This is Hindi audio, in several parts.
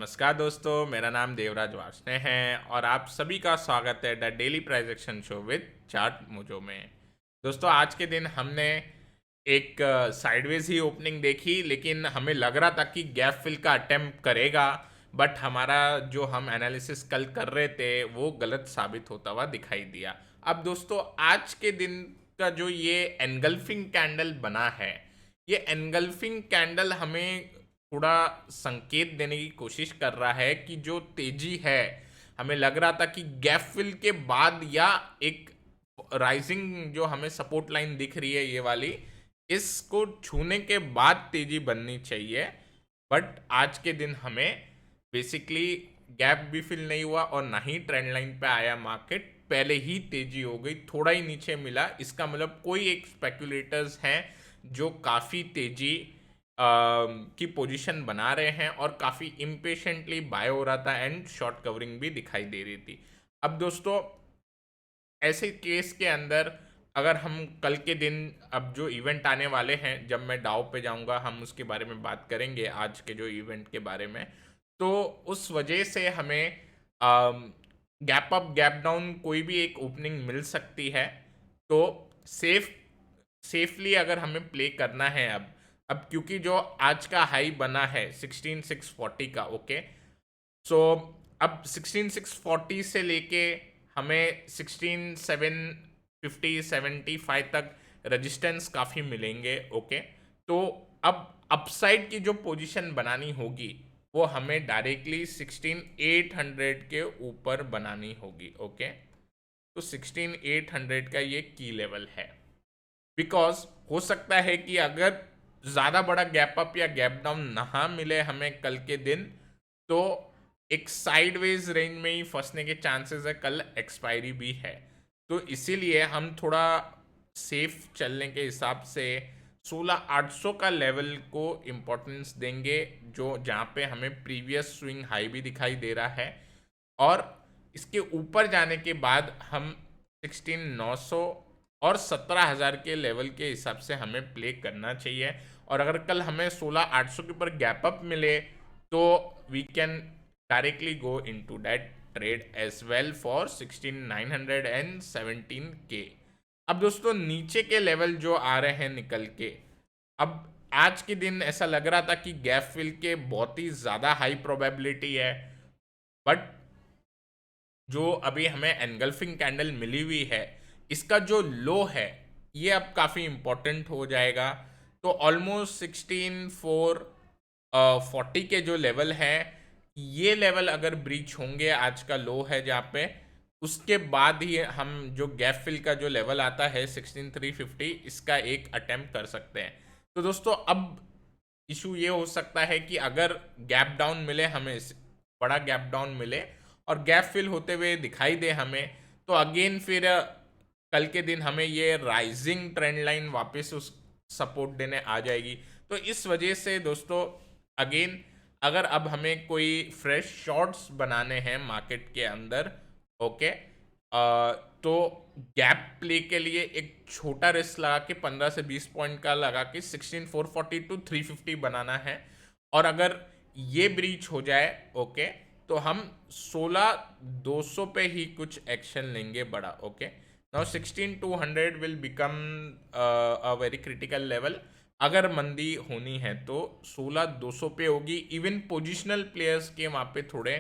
नमस्कार दोस्तों, मेरा नाम देवराज वार्ष्णेय है और आप सभी का स्वागत है the daily price action show with chart mojo में। दोस्तों, आज के दिन हमने एक साइडवेज ही ओपनिंग देखी, लेकिन हमें लग रहा था कि गैप फिल का अटेम्प्ट करेगा। बट हमारा जो हम एनालिसिस कल कर रहे थे वो गलत साबित होता हुआ दिखाई दिया। अब दोस्तों, आज के दिन का जो ये एनगल्फिंग कैंडल बना है, ये एनगल्फिंग कैंडल हमें थोड़ा संकेत देने की कोशिश कर रहा है कि जो तेजी है, हमें लग रहा था कि गैप फिल के बाद या एक राइजिंग जो हमें सपोर्ट लाइन दिख रही है ये वाली, इसको छूने के बाद तेजी बननी चाहिए। बट आज के दिन हमें बेसिकली गैप भी फिल नहीं हुआ और ना ही ट्रेंड लाइन पे आया मार्केट, पहले ही तेजी हो गई, थोड़ा ही नीचे मिला। इसका मतलब कोई एक स्पेकुलेटर्स हैं जो काफ़ी तेजी की पोजीशन बना रहे हैं और काफ़ी इम्पेशेंटली बाय हो रहा था एंड शॉर्ट कवरिंग भी दिखाई दे रही थी। अब दोस्तों, ऐसे केस के अंदर अगर हम कल के दिन, अब जो इवेंट आने वाले हैं, जब मैं डाउ पे जाऊंगा हम उसके बारे में बात करेंगे, आज के जो इवेंट के बारे में। तो उस वजह से हमें गैप अप गैप डाउन कोई भी एक ओपनिंग मिल सकती है। तो सेफली अगर हमें प्ले करना है अब क्योंकि जो आज का हाई बना है 16640 का, ओके। सो अब 16640 से लेके हमें 16750 तक रेजिस्टेंस काफ़ी मिलेंगे, ओके। तो अब अपसाइड की जो पोजीशन बनानी होगी वो हमें डायरेक्टली 16800 के ऊपर बनानी होगी, ओके। तो 16800 का ये की लेवल है। बिकॉज हो सकता है कि अगर ज़्यादा बड़ा गैप अप या गैप डाउन ना मिले हमें कल के दिन, तो एक साइडवेज रेंज में ही फंसने के चांसेस है, कल एक्सपायरी भी है। तो इसीलिए हम थोड़ा सेफ चलने के हिसाब से 16800 का लेवल को इम्पोर्टेंस देंगे, जो जहाँ पे हमें प्रीवियस स्विंग हाई भी दिखाई दे रहा है। और इसके ऊपर जाने के बाद हम 16900 और 17000 के लेवल के हिसाब से हमें प्ले करना चाहिए। और अगर कल हमें 16800 के ऊपर गैप अप मिले तो we can directly go into that trade as well for 16917 के। अब दोस्तों, नीचे के लेवल जो आ रहे हैं निकल के, अब आज के दिन ऐसा लग रहा था कि गैप फिल के बहुत ही ज़्यादा हाई प्रोबेबिलिटी है। बट जो अभी हमें एनगल्फिंग कैंडल मिली हुई है, इसका जो लो है ये अब काफ़ी इम्पोर्टेंट हो जाएगा। तो ऑलमोस्ट 16440 के जो लेवल है, ये लेवल अगर ब्रीच होंगे, आज का लो है जहाँ पे, उसके बाद ही हम जो गैप फिल का जो लेवल आता है 16350, इसका एक अटेम्प्ट कर सकते हैं। तो दोस्तों, अब इशू ये हो सकता है कि अगर गैप डाउन मिले हमें, बड़ा गैप डाउन मिले और गैप फिल होते हुए दिखाई दे हमें, तो अगेन फिर कल के दिन हमें ये राइजिंग ट्रेंड लाइन वापस उस सपोर्ट देने आ जाएगी। तो इस वजह से दोस्तों, अगेन अगर अब हमें कोई फ्रेश शॉर्ट्स बनाने हैं मार्केट के अंदर, ओके, तो गैप प्ले के लिए एक छोटा रिस्क लगा के 15 से 20 पॉइंट का लगा के 16440 टू 350 बनाना है। और अगर ये ब्रीच हो जाए, ओके, तो हम 16200 पे ही कुछ एक्शन लेंगे बड़ा, okay. Now 16200 will become a very critical level. अगर मंदी होनी है तो 16200 पे होगी। इवन पोजिशनल प्लेयर्स के वहाँ पे थोड़े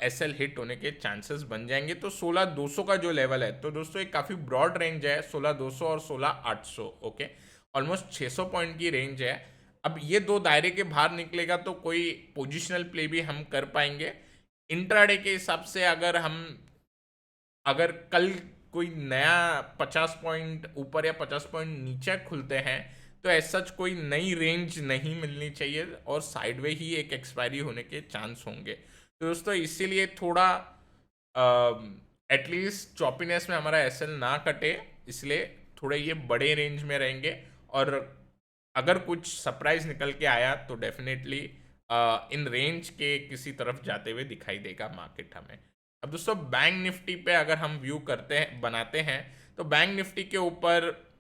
एस एल हिट होने के चांसेस बन जाएंगे। तो 16200 का जो लेवल है, तो दोस्तों एक काफ़ी ब्रॉड रेंज है, 16200 और 16800, ओके। ऑलमोस्ट 600 पॉइंट की रेंज है। अब ये दो दायरे के बाहर निकलेगा तो कोई पोजिशनल प्ले भी हम कर पाएंगे। इंट्राडे के हिसाब से अगर कल कोई नया 50 पॉइंट ऊपर या 50 पॉइंट नीचे खुलते हैं, तो ऐसा कोई नई रेंज नहीं मिलनी चाहिए और साइडवे ही एक एक्सपायरी होने के चांस होंगे। तो दोस्तों, इसीलिए थोड़ा एटलीस्ट चॉपीनेस में हमारा एसएल ना कटे, इसलिए थोड़े ये बड़े रेंज में रहेंगे। और अगर कुछ सरप्राइज निकल के आया तो डेफिनेटली इन रेंज के किसी तरफ जाते हुए दिखाई देगा मार्केट हमें। अब दोस्तों, बैंक निफ्टी पे अगर हम व्यू करते हैं, बनाते हैं, तो बैंक निफ्टी के ऊपर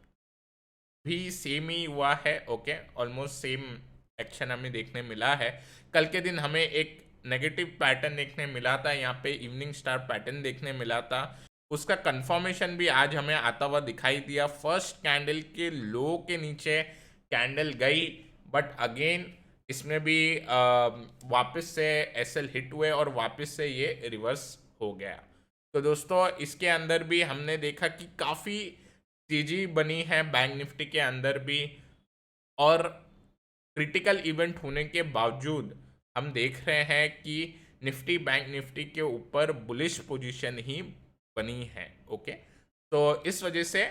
भी सेम ही हुआ है, ओके। ऑलमोस्ट सेम एक्शन हमें देखने मिला है। कल के दिन हमें एक नेगेटिव पैटर्न देखने मिला था, यहाँ पे इवनिंग स्टार पैटर्न देखने मिला था, उसका कंफर्मेशन भी आज हमें आता हुआ दिखाई दिया। फर्स्ट कैंडल के लो के नीचे कैंडल गई, बट अगेन इसमें भी वापस से एसएल हिट हुए और वापस से ये रिवर्स हो गया। तो दोस्तों इसके अंदर भी हमने देखा कि काफ़ी तेजी बनी है बैंक निफ्टी के अंदर भी, और क्रिटिकल इवेंट होने के बावजूद हम देख रहे हैं कि निफ्टी बैंक निफ्टी के ऊपर बुलिश पोजीशन ही बनी है। ओके, तो इस वजह से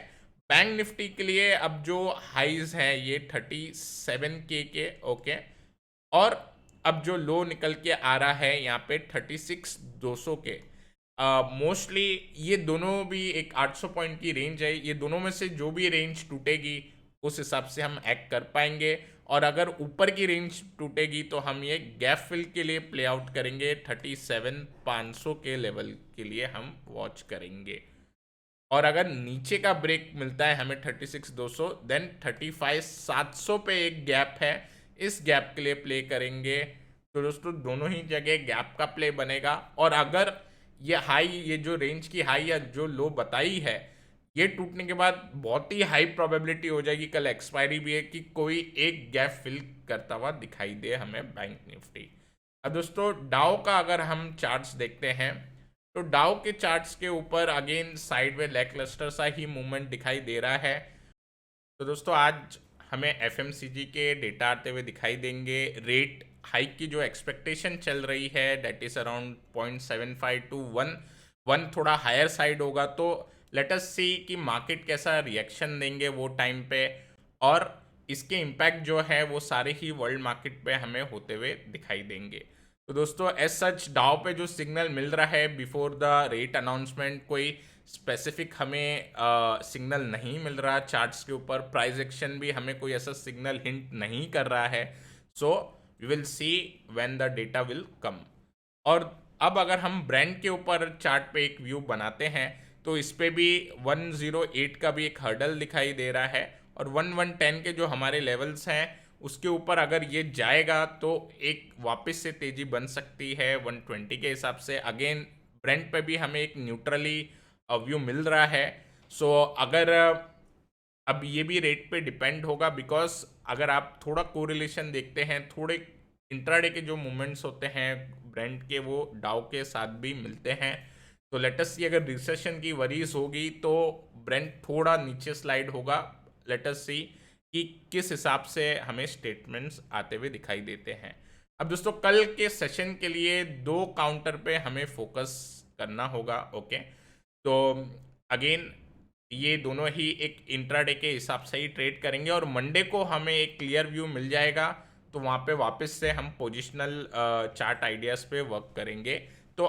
बैंक निफ्टी के लिए अब जो हाइज हैं ये 37K के, ओके, और अब जो लो निकल के आ रहा है यहाँ पे 36,200 के। मोस्टली ये दोनों भी एक 800 पॉइंट की रेंज है, ये दोनों में से जो भी रेंज टूटेगी उस हिसाब से हम एक्ट कर पाएंगे, और अगर ऊपर की रेंज टूटेगी तो हम ये गैप फिल के लिए प्ले आउट करेंगे, 37,500 के लेवल के लिए हम वॉच करेंगे। और अगर नीचे का ब्रेक मिलता है हमें 36,200, देन 35,700 पे एक गैप है, इस गैप के लिए प्ले करेंगे। तो दोस्तों दोनों ही जगह गैप का प्ले बनेगा, और अगर ये हाई, ये जो रेंज की हाई या जो लो बताई है, ये टूटने के बाद बहुत ही हाई प्रोबेबिलिटी हो जाएगी, कल एक्सपायरी भी है, कि कोई एक गैप फिल करता हुआ दिखाई दे हमें बैंक निफ्टी। अब दोस्तों डाउ का अगर हम चार्ट्स देखते हैं तो डाउ के चार्ट्स के ऊपर अगेन साइड में लैकलस्टर सा ही मूवमेंट दिखाई दे रहा है। तो दोस्तों आज हमें एफएमसीजी के डेटा आते हुए दिखाई देंगे। रेट हाइक की जो एक्सपेक्टेशन चल रही है दैट इज अराउंड 0.75 टू 1 थोड़ा हायर साइड होगा, तो लेट अस सी कि मार्केट कैसा रिएक्शन देंगे वो टाइम पे, और इसके इम्पैक्ट जो है वो सारे ही वर्ल्ड मार्केट पे हमें होते हुए दिखाई देंगे। तो दोस्तों एज सच डाउ पे जो सिग्नल मिल रहा है बिफोर द रेट अनाउंसमेंट, कोई स्पेसिफिक हमें सिग्नल नहीं मिल रहा। चार्ट्स के ऊपर प्राइस एक्शन भी हमें कोई ऐसा सिग्नल हिंट नहीं कर रहा है। So we will see when the data will come. और अब अगर हम ब्रांड के ऊपर चार्ट पे एक व्यू बनाते हैं तो इस पे भी 108 का भी एक हर्डल दिखाई दे रहा है, और 1110 के जो हमारे लेवल्स हैं उसके ऊपर अगर ये जाएगा तो एक वापस से तेजी बन सकती है 120 के हिसाब से। अगेन ब्रेंट पे भी हमें एक न्यूट्रली व्यू मिल रहा है। सो अगर अब ये भी रेट पे डिपेंड होगा, बिकॉज अगर आप थोड़ा कोरिलेशन देखते हैं, थोड़े इंट्राडे के जो मूवमेंट्स होते हैं ब्रेंट के वो डाउ के साथ भी मिलते हैं। तो लेटस सी अगर रिसेशन की वरीज होगी तो ब्रेंट थोड़ा नीचे स्लाइड होगा। लेटस सी कि किस हिसाब से हमें स्टेटमेंट्स आते हुए दिखाई देते हैं। अब दोस्तों कल के सेशन के लिए दो काउंटर पे हमें फोकस करना होगा। ओके, तो अगेन ये दोनों ही एक इंट्राडे के हिसाब से ही ट्रेड करेंगे, और मंडे को हमें एक क्लियर व्यू मिल जाएगा तो वहाँ पे वापस से हम पोजिशनल चार्ट आइडियाज़ पे वर्क करेंगे। तो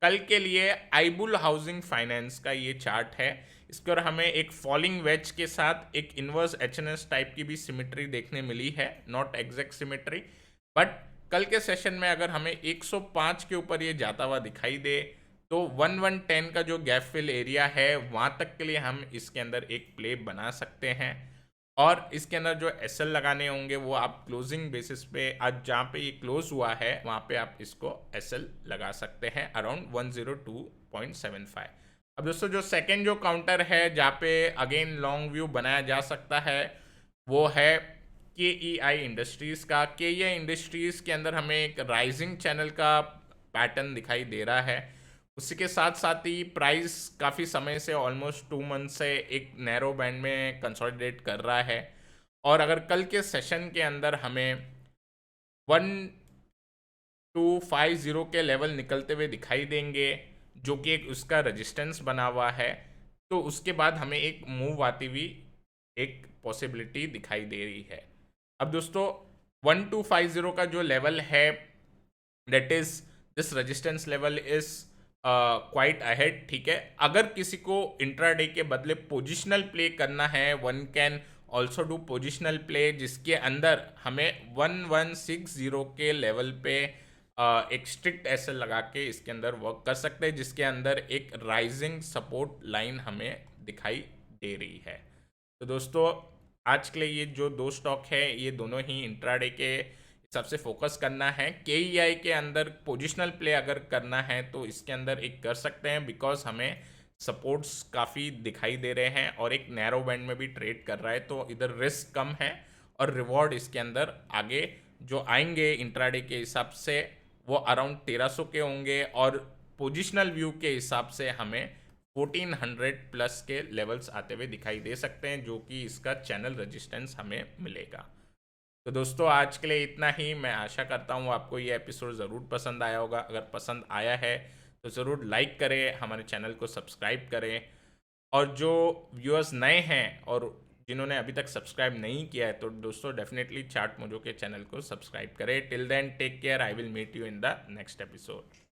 कल के लिए आईबुल हाउसिंग फाइनेंस का ये चार्ट है, इस पर हमें एक फॉलिंग वेज के साथ एक इन्वर्स एचएनएस टाइप की भी सिमेट्री देखने मिली है, नॉट एग्जैक्ट सिमेट्री, बट कल के सेशन में अगर हमें 105 के ऊपर ये जाता हुआ दिखाई दे तो 1110 का जो गैप फिल एरिया है वहाँ तक के लिए हम इसके अंदर एक प्ले बना सकते हैं। और इसके अंदर जो एसएल लगाने होंगे वो आप क्लोजिंग बेसिस पे, आज जहाँ पे ये क्लोज हुआ है वहाँ पे आप इसको एसएल लगा सकते हैं अराउंड 102.75। अब दोस्तों जो सेकेंड जो काउंटर है जहाँ पे अगेन लॉन्ग व्यू बनाया जा सकता है वो है KEI इंडस्ट्रीज़ का। KEI इंडस्ट्रीज़ के अंदर हमें एक राइजिंग चैनल का पैटर्न दिखाई दे रहा है। उसी के साथ साथ ही प्राइस काफ़ी समय से ऑलमोस्ट 2 मंथ से एक नैरो बैंड में कंसोलिडेट कर रहा है, और अगर कल के सेशन के अंदर हमें 1250 के लेवल निकलते हुए दिखाई देंगे जो कि एक उसका रेजिस्टेंस बना हुआ है, तो उसके बाद हमें एक मूव आती हुई एक पॉसिबिलिटी दिखाई दे रही है। अब दोस्तों 1250 का जो लेवल है that is this resistance level is quite ahead. ठीक है, अगर किसी को इंट्राडे के बदले पोजिशनल प्ले करना है, one can also do positional play जिसके अंदर हमें 1160 के लेवल पे एक स्ट्रिक्ट एसएल लगा के इसके अंदर वर्क कर सकते हैं, जिसके अंदर एक राइजिंग सपोर्ट लाइन हमें दिखाई दे रही है। तो दोस्तों आज के लिए ये जो दो स्टॉक है ये दोनों ही इंट्राडे के सबसे फोकस करना है। KEI के अंदर पोजिशनल प्ले अगर करना है तो इसके अंदर एक कर सकते हैं, बिकॉज हमें सपोर्ट्स काफ़ी दिखाई दे रहे हैं और एक नैरो बैंड में भी ट्रेड कर रहा है, तो इधर रिस्क कम है और रिवॉर्ड इसके अंदर आगे जो आएंगे इंट्राडे के हिसाब से वो अराउंड 1300 के होंगे, और पोजिशनल व्यू के हिसाब से हमें 1400 प्लस के लेवल्स आते हुए दिखाई दे सकते हैं, जो कि इसका चैनल रेजिस्टेंस हमें मिलेगा। तो दोस्तों आज के लिए इतना ही। मैं आशा करता हूँ आपको ये एपिसोड ज़रूर पसंद आया होगा। अगर पसंद आया है तो ज़रूर लाइक करें, हमारे चैनल को सब्सक्राइब करें, और जो व्यूअर्स नए हैं और जिन्होंने अभी तक सब्सक्राइब नहीं किया है तो दोस्तों डेफिनेटली चार्ट मोजो के चैनल को सब्सक्राइब करें। Till then take care, I will meet you in the next episode.